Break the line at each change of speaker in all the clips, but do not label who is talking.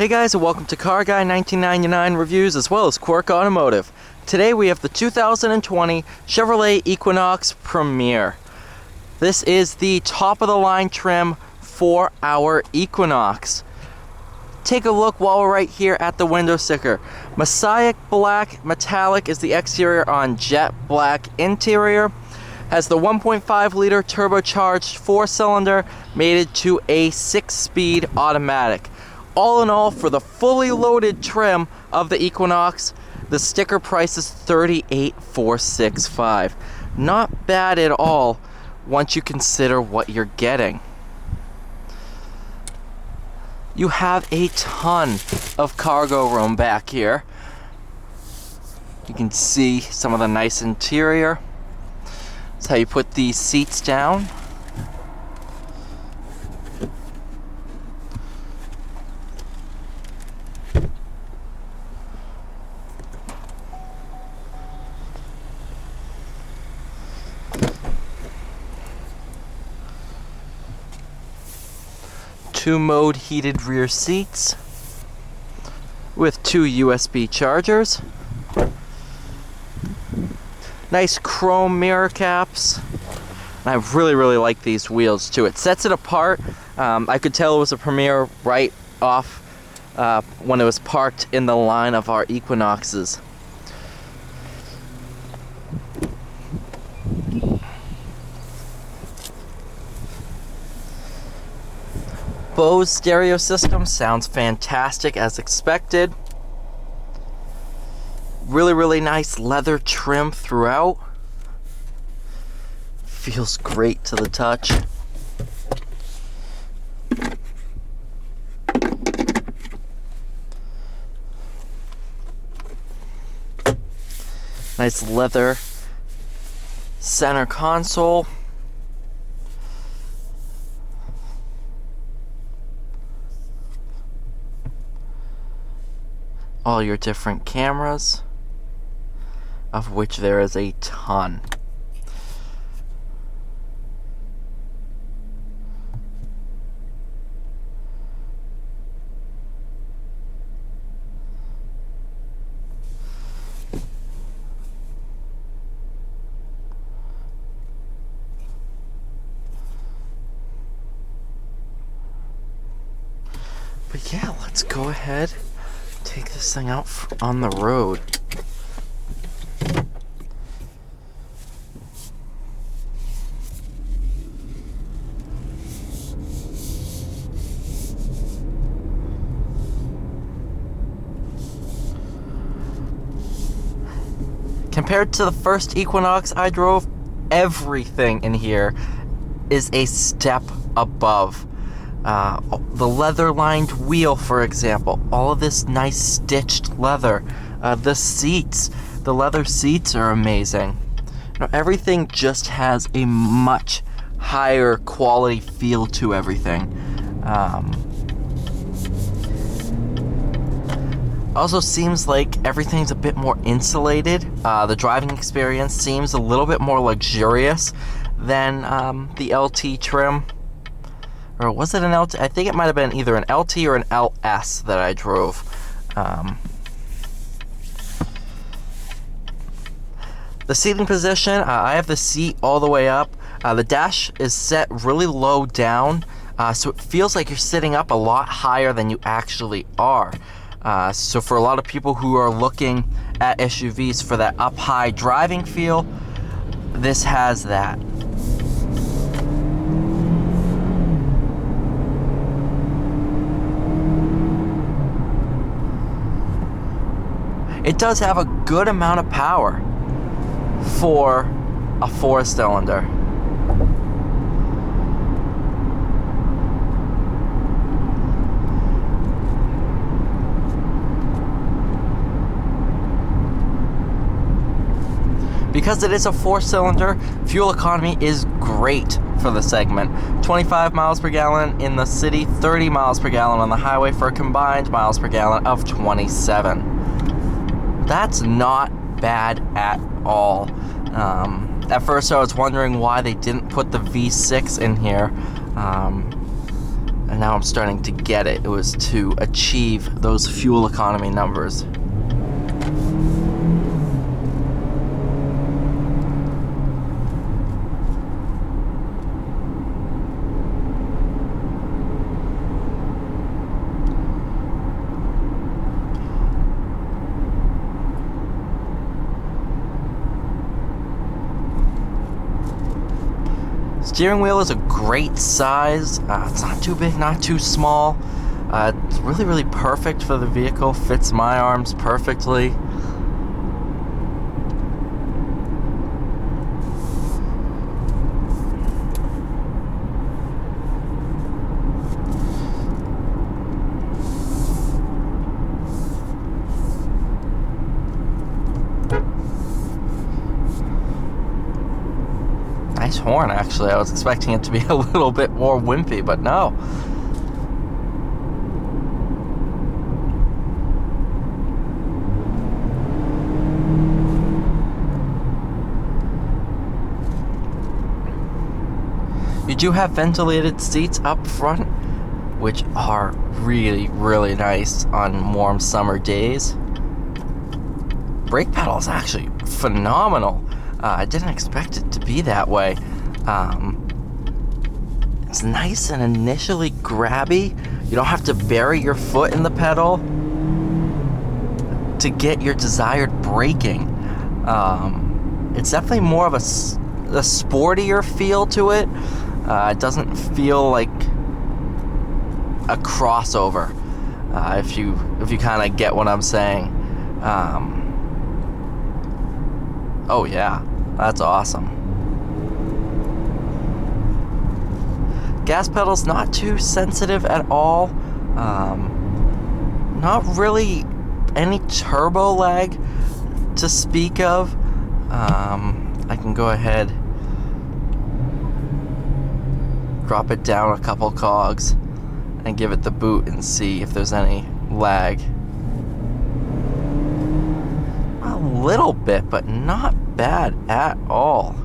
Hey guys, and welcome to Car Guy 1999 Reviews as well as Quirk Automotive. Today we have the 2020 Chevrolet Equinox Premier. This is the top of the line trim for our Equinox. Take a look while we're right here at the window sticker. Messiah Black Metallic is the exterior on jet black interior. Has the 1.5 liter turbocharged 4-cylinder mated to a 6-speed automatic. All in all, for the fully loaded trim of the Equinox, the sticker price is $38,465. Not bad at all once you consider what you're getting. You have a ton of cargo room back here. You can see some of the nice interior. That's how you put these seats down. Two-mode heated rear seats with 2 USB chargers. Nice chrome mirror caps. I really like these wheels too. It sets it apart. I could tell it was a Premier right off when it was parked in the line of our Equinoxes. Bose stereo system sounds fantastic as expected. Really nice leather trim throughout. Feels great to the touch. Nice leather center console. All your different cameras, of which there is a ton. But yeah, let's go ahead. Take this thing out on the road. Compared to the first Equinox I drove, everything in here is a step above. The leather-lined wheel, for example, all of this nice stitched leather. The leather seats are amazing. Everything just has a much higher quality feel to everything. Also seems like everything's a bit more insulated. The driving experience seems a little bit more luxurious than the LT trim. Or was it an LT? I think it might have been either an LT or an LS that I drove. The seating position, I have the seat all the way up. The dash is set really low down, so it feels like you're sitting up a lot higher than you actually are. So for a lot of people who are looking at SUVs for that up-high driving feel, this has that. It does have a good amount of power for a 4-cylinder. Because it is a 4-cylinder, fuel economy is great for the segment. 25 miles per gallon in the city, 30 miles per gallon on the highway for a combined miles per gallon of 27. That's not bad at all. At first I was wondering why they didn't put the V6 in here. and now I'm starting to get it. It was to achieve those fuel economy numbers. Steering wheel is a great size. It's not too big, not too small. It's really, really perfect for the vehicle. Fits my arms perfectly. Nice horn, actually. I was expecting it to be a little bit more wimpy, but no. You do have ventilated seats up front, which are really, really nice on warm summer days. Brake pedal is actually phenomenal. I didn't expect it to be that way. It's nice and initially grabby. You don't have to bury your foot in the pedal to get your desired braking. It's definitely more of a sportier feel to it. It doesn't feel like a crossover, if you kind of get what I'm saying. Oh yeah, that's awesome. Gas pedal's not too sensitive at all. Not really any turbo lag to speak of. I can go ahead, drop it down a couple cogs and give it the boot and see if there's any lag. A little bit, but not bad at all.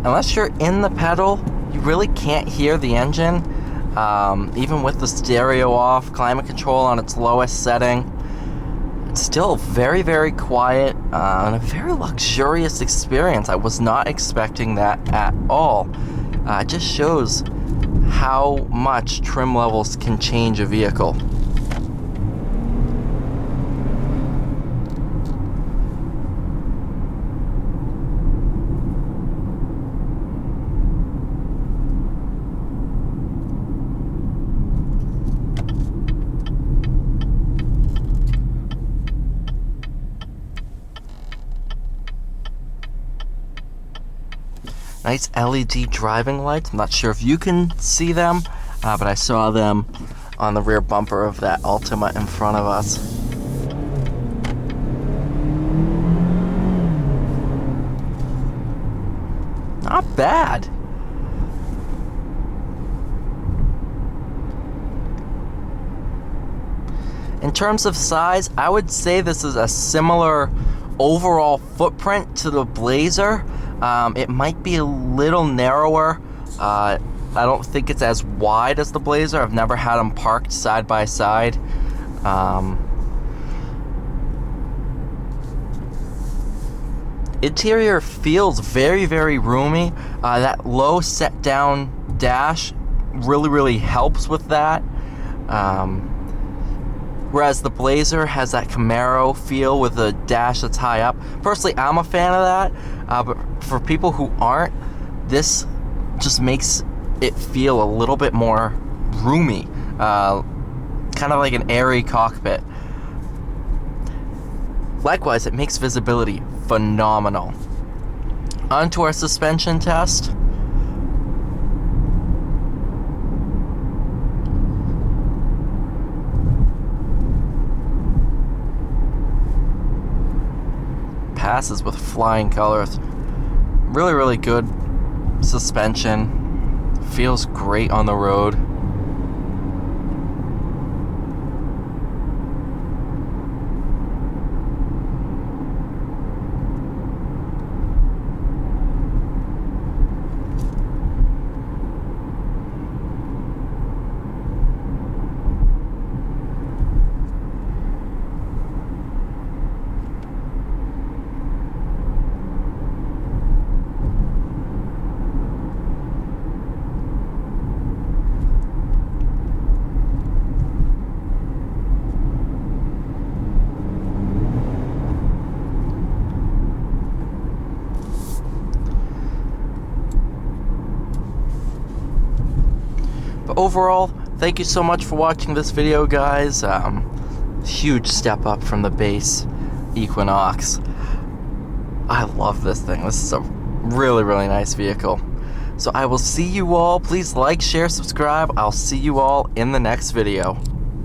Unless you're in the pedal, you really can't hear the engine. Even with the stereo off, climate control on its lowest setting, it's still very, very quiet and a very luxurious experience. I was not expecting that at all. It just shows how much trim levels can change a vehicle. Nice LED driving lights. I'm not sure if you can see them, but I saw them on the rear bumper of that Altima in front of us. Not bad. In terms of size, I would say this is a similar overall footprint to the Blazer. It might be a little narrower. I don't think it's as wide as the Blazer. I've never had them parked side by side. Interior feels very, very roomy. That low set down dash really helps with that. Whereas the Blazer has that Camaro feel with a dash that's high up. Personally, I'm a fan of that, but for people who aren't, this just makes it feel a little bit more roomy, kind of like an airy cockpit. Likewise, it makes visibility phenomenal. On to our suspension test. passes with flying colors. Really, really good suspension. Feels great on the road. But overall, thank you so much for watching this video, guys. Huge step up from the base Equinox. I love this thing. This is a really, really nice vehicle. So I will see you all. Please like, share, subscribe. I'll see you all in the next video.